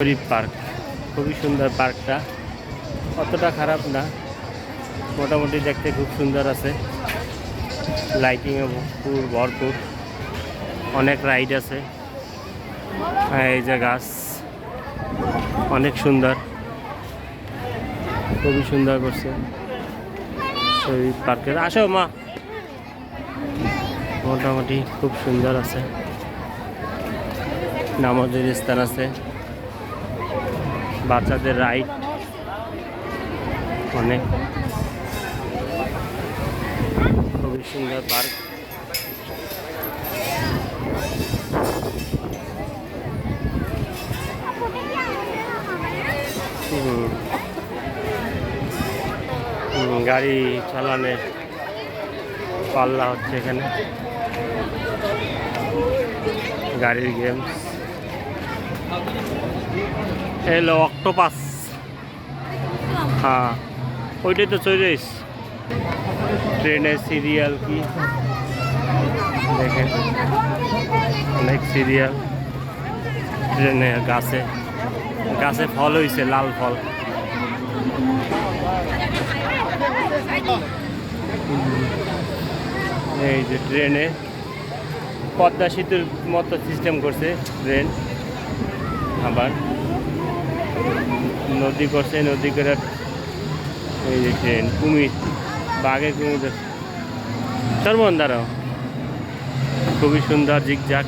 শরীফ park খুবই সুন্দর। পার্কটা অতটা খারাপ না, মোটামুটি দেখতে খুব সুন্দর আছে। লাইটিংয়ে ভরপুর, অনেক রাইড আছে। এই যে গাছ অনেক সুন্দর, খুবই সুন্দর করছে শরীফ পার্কের। আসো মা, মোটামুটি খুব সুন্দর আছে। নামাজের স্থান আছে, বাচ্চাদের রাইড অনেক, খুবই সুন্দর পার্ক। গাড়ি চালানের পাল্লা হচ্ছে এখানে, গাড়ির গেমস। এলো অক্টোপাস, হ্যাঁ ওইটাই তো চলেছ। ট্রেনের সিরিয়াল কি দেখেন, অনেক সিরিয়াল। ট্রেনে গাছে গাছে ফল হয়েছে, লাল ফল। এই যে ট্রেনে পদ্মা সেতুর মতো সিস্টেম করছে ট্রেন, আবার নদী করছে, নদী করে এই যে ট্রেন। কুমির, বাঘে কুমির সর্বন দ্বারাও খুবই সুন্দর জিগজাগ।